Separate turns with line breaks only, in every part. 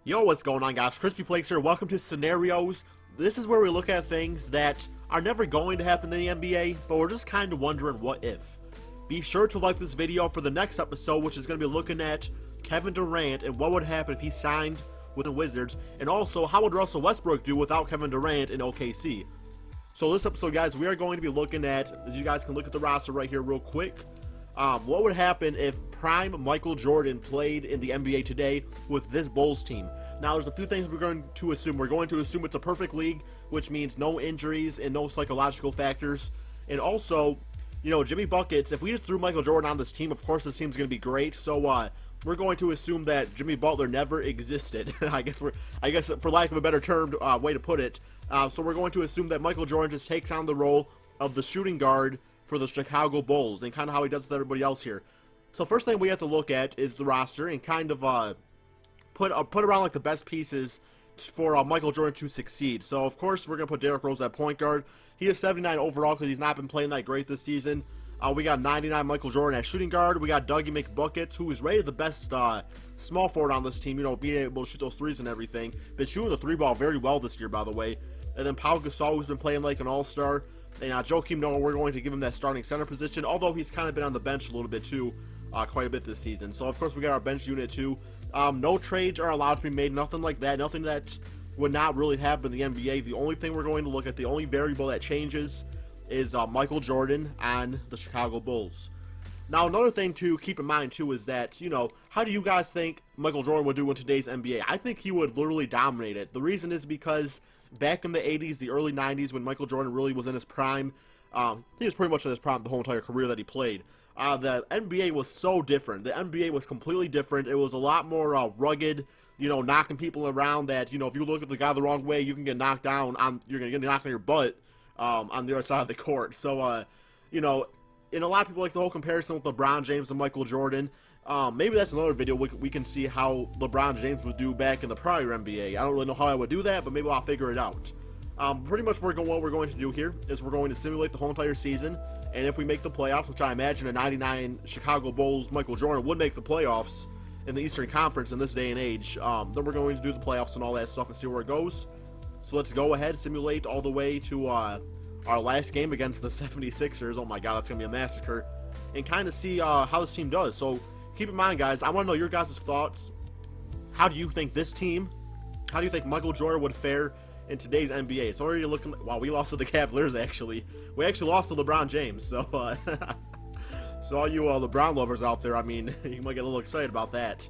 Yo, what's going on, guys? KrispyFlakes here. Welcome to Scenarios. This is where we look at things that are never going to happen in the NBA, but we're just kind of wondering what if. Be sure to like this video for the next episode, which is going to be looking at Kevin Durant and what would happen if he signed with the Wizards, and also how would Russell Westbrook do without Kevin Durant in OKC. So this episode, guys, we are going to be looking at, as you guys can look at the roster right here real quick, what would happen if prime Michael Jordan played in the NBA today with this Bulls team. Now, there's a few things we're going to assume. We're going to assume it's a perfect league, which means no injuries and no psychological factors. And also, you know, Jimmy Buckets, if we just threw Michael Jordan on this team, of course this team's going to be great. So, we're going to assume that Jimmy Butler never existed. I guess for lack of a better term, way to put it. So we're going to assume that Michael Jordan just takes on the role of the shooting guard for the Chicago Bulls, and kind of how he does with everybody else here. So first thing we have to look at is the roster, and kind of put around like the best pieces for Michael Jordan to succeed. So of course we're gonna put Derrick Rose at point guard. He is 79 overall because he's not been playing that great this season. We got 99 Michael Jordan at shooting guard. We got Dougie McBuckets, who is rated the best small forward on this team. You know, being able to shoot those threes and everything. Been shooting the three ball very well this year, by the way. And then Pau Gasol, who's been playing like an all-star. And Joakim Noah, we're going to give him that starting center position, although he's kind of been on the bench a little bit too, quite a bit this season. So, of course, we got our bench unit too. No trades are allowed to be made, nothing like that, nothing that would not really happen in the NBA. The only thing we're going to look at, the only variable that changes is Michael Jordan and the Chicago Bulls. Now, another thing to keep in mind too is that, you know, how do you guys think Michael Jordan would do in today's NBA? I think he would literally dominate it. The reason is because back in the 80s, the early 90s, when Michael Jordan really was in his prime, he was pretty much in his prime the whole entire career that he played. The NBA was so different. The NBA was completely different. It was a lot more rugged, you know, knocking people around that, you know, if you look at the guy the wrong way, you can get knocked down, you're going to get knocked on your butt on the other side of the court. So, you know, and a lot of people like the whole comparison with LeBron James and Michael Jordan. Maybe that's another video we can see how LeBron James would do back in the prior NBA. I don't really know how I would do that, but maybe I'll figure it out. Pretty much what we're going to do here is we're going to simulate the whole entire season, and if we make the playoffs, which I imagine a 99 Chicago Bulls Michael Jordan would make the playoffs in the Eastern Conference in this day and age, then we're going to do the playoffs and all that stuff and see where it goes. So let's go ahead, simulate all the way to our last game against the 76ers. Oh my god, that's going to be a massacre. And kind of see how this team does. So keep in mind, guys, I want to know your guys' thoughts. How do you think this team, how do you think Michael Jordan would fare in today's NBA? It's already looking, wow, we lost to the Cavaliers, actually. We actually lost to LeBron James, so, so all you LeBron lovers out there, I mean, you might get a little excited about that.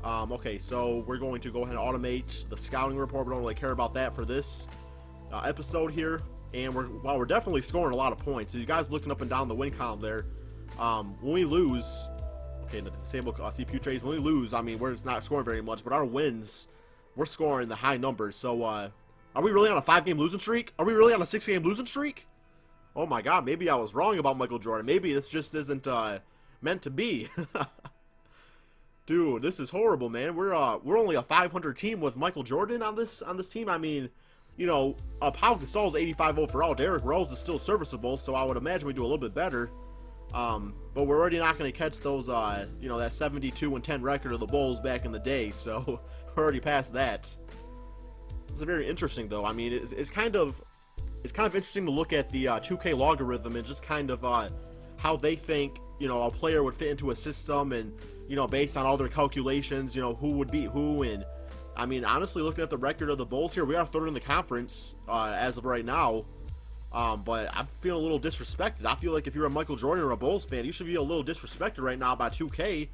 Okay, so we're going to go ahead and automate the scouting report. We don't really care about that for this episode here. And we're definitely scoring a lot of points. So you guys looking up and down the win column there, when we lose, okay, the disable CPU trades, when we lose, I mean, we're not scoring very much, but our wins, we're scoring the high numbers. So, are we really on a 5-game losing streak? Are we really on a 6-game losing streak? Oh my god, maybe I was wrong about Michael Jordan. Maybe this just isn't meant to be. Dude, this is horrible, man. We're only a 500 team with Michael Jordan on this team. I mean, you know, Pau Gasol is 85 overall. Derrick Rose is still serviceable, so I would imagine we do a little bit better. But we're already not going to catch those, you know, that 72-10 record of the Bulls back in the day. So we're already past that. It's very interesting, though. I mean, it's kind of interesting to look at the 2K logarithm and just kind of how they think, you know, a player would fit into a system, and, you know, based on all their calculations, you know, who would beat who. And I mean, honestly, looking at the record of the Bulls here, we are third in the conference as of right now. But I'm feeling a little disrespected. I feel like if you're a Michael Jordan or a Bulls fan, you should be a little disrespected right now by 2K.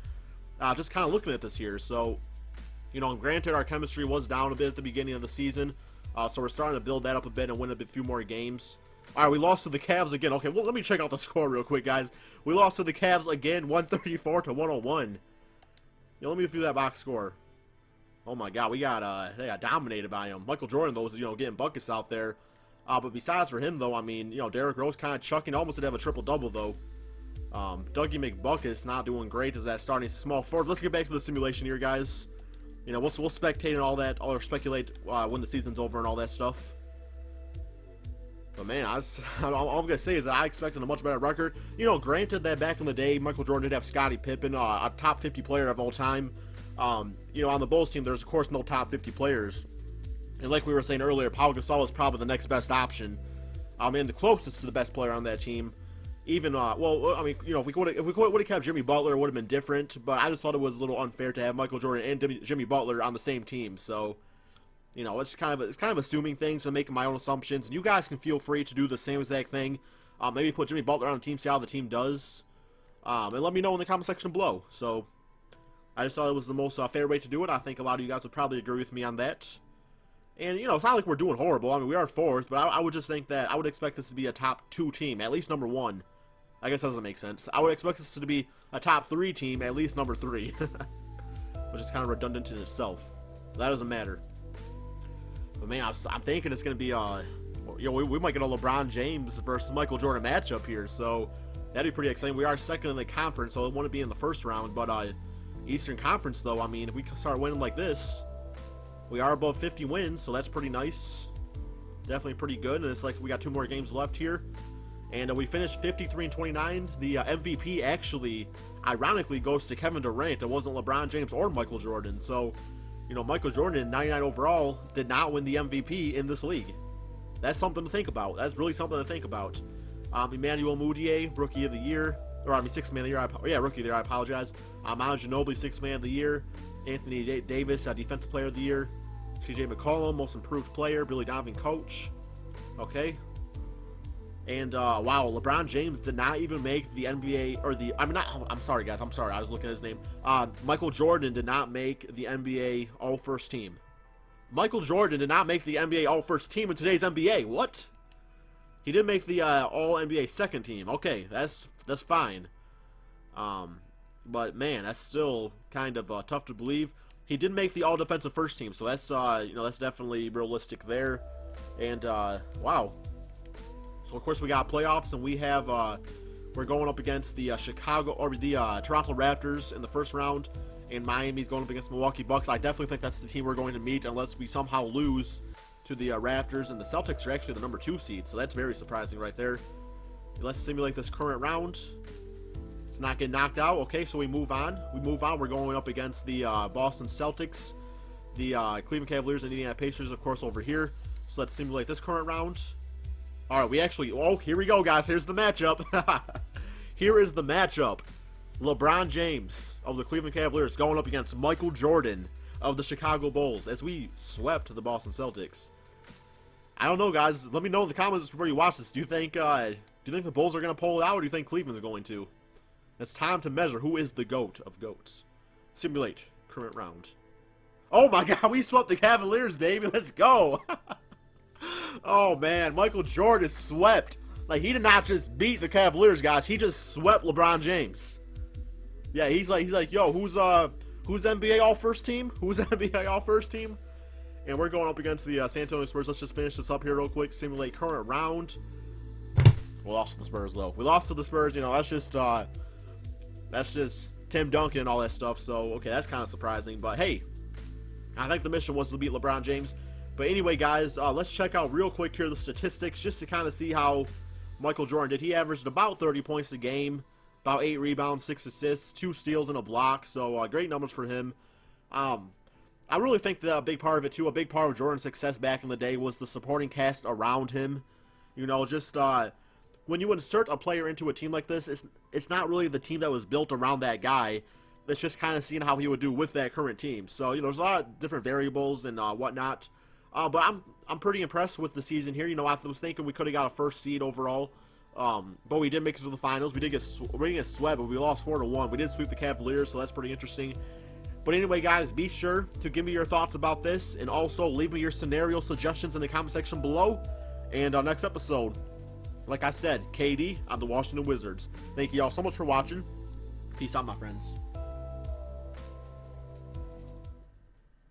Just kind of looking at this here. So, you know, granted, our chemistry was down a bit at the beginning of the season. So we're starting to build that up a bit and win a few more games. All right, we lost to the Cavs again. Okay, well, let me check out the score real quick, guys. We lost to the Cavs again, 134-101. Yo, let me view that box score. Oh my god, they got dominated by him. Michael Jordan, though, was, you know, getting buckets out there. But besides for him, though, I mean, you know, Derrick Rose kind of chucking, almost did have a triple-double, though. Dougie McBuckets not doing great as that starting small forward. Let's get back to the simulation here, guys. You know, we'll spectate and all that, or speculate when the season's over and all that stuff. But man, all I'm going to say is that I expected a much better record. You know, granted that back in the day, Michael Jordan did have Scottie Pippen, a top 50 player of all time. You know, on the Bulls team, there's of course no top 50 players. And like we were saying earlier, Pau Gasol is probably the next best option. And the closest to the best player on that team. Even, well, I mean, you know, if we would have kept Jimmy Butler, it would have been different. But I just thought it was a little unfair to have Michael Jordan and Jimmy Butler on the same team. So, you know, it's kind of assuming things and making my own assumptions. And you guys can feel free to do the same exact thing. Maybe put Jimmy Butler on the team, see how the team does. And let me know in the comment section below. So, I just thought it was the most fair way to do it. I think a lot of you guys would probably agree with me on that. And, you know, it's not like we're doing horrible. I mean, we are fourth, but I would just think that I would expect this to be a top 2 team, at least number 1. I guess that doesn't make sense. I would expect this to be a top 3 team, at least number 3. Which is kind of redundant in itself. That doesn't matter. But, man, I'm thinking it's going to be, you know, we might get a LeBron James versus Michael Jordan matchup here. So, that'd be pretty exciting. We are second in the conference, so it wouldn't be in the first round. But, Eastern Conference, though, I mean, if we start winning like this, we are above 50 wins, so that's pretty nice. Definitely pretty good, and it's like we got 2 more games left here. And we finished 53-29. The MVP actually, ironically, goes to Kevin Durant. It wasn't LeBron James or Michael Jordan. So, you know, Michael Jordan, 99 overall, did not win the MVP in this league. That's something to think about. That's really something to think about. Emmanuel Mudiay, Rookie of the Year. Or, I mean, 6th Man of the Year. Yeah, Rookie of the Year, I apologize. Manu Ginobili, 6th Man of the Year. Anthony Davis, Defensive Player of the Year. CJ McCollum, Most Improved Player. Billy Donovan, Coach. Okay. And, wow, LeBron James did not even make the NBA, or the, I mean, not, I'm sorry, guys, I'm sorry, I was looking at his name. Michael Jordan did not make the NBA All-First Team. Michael Jordan did not make the NBA All-First Team in today's NBA. What? He did make the All-NBA Second Team. Okay, that's fine. But, man, that's still kind of tough to believe. He did make the All-Defensive First Team, so that's, you know, that's definitely realistic there. And, wow. So, of course, we got playoffs, and we have, we're going up against the Toronto Raptors in the first round, and Miami's going up against Milwaukee Bucks. I definitely think that's the team we're going to meet unless we somehow lose to the Raptors, and the Celtics are actually the number 2 seed, so that's very surprising right there. Let's simulate this current round. It's not getting knocked out. Okay, so we move on. We're going up against the Boston Celtics, the Cleveland Cavaliers, and Indiana Pacers, of course, over here. So let's simulate this current round. All right, we actually... Oh, here we go, guys. Here's the matchup. Here is the matchup. LeBron James of the Cleveland Cavaliers going up against Michael Jordan of the Chicago Bulls as we swept the Boston Celtics. I don't know, guys. Let me know in the comments before you watch this. Do you think the Bulls are going to pull it out, or do you think Cleveland's going to? It's time to measure who is the GOAT of GOATs. Simulate current round. Oh my God, we swept the Cavaliers, baby. Let's go. Oh man, Michael Jordan swept. Like, he did not just beat the Cavaliers, guys. He just swept LeBron James. Yeah, he's like, yo, who's NBA All-First Team? Who's NBA All-First Team? And we're going up against the San Antonio Spurs. Let's just finish this up here real quick. Simulate current round. We lost to the Spurs, though. We lost to the Spurs. You know, that's just Tim Duncan and all that stuff. So, okay, that's kind of surprising. But, hey, I think the mission was to beat LeBron James. But anyway, guys, let's check out real quick here the statistics just to kind of see how Michael Jordan did. He averaged about 30 points a game, about 8 rebounds, 6 assists, 2 steals, and a block. So, great numbers for him. I really think that a big part of it, too, a big part of Jordan's success back in the day was the supporting cast around him. You know, just when you insert a player into a team like this, it's not really the team that was built around that guy. It's just kind of seeing how he would do with that current team. So, you know, there's a lot of different variables and whatnot. But I'm pretty impressed with the season here. You know, I was thinking we could have got a first seed overall. But we did make it to the finals. We did get swept, but we lost 4-1. We did sweep the Cavaliers, so that's pretty interesting. But anyway, guys, be sure to give me your thoughts about this, and also leave me your scenario suggestions in the comment section below. And next episode, like I said, KD on the Washington Wizards. Thank you all so much for watching. Peace out, my friends.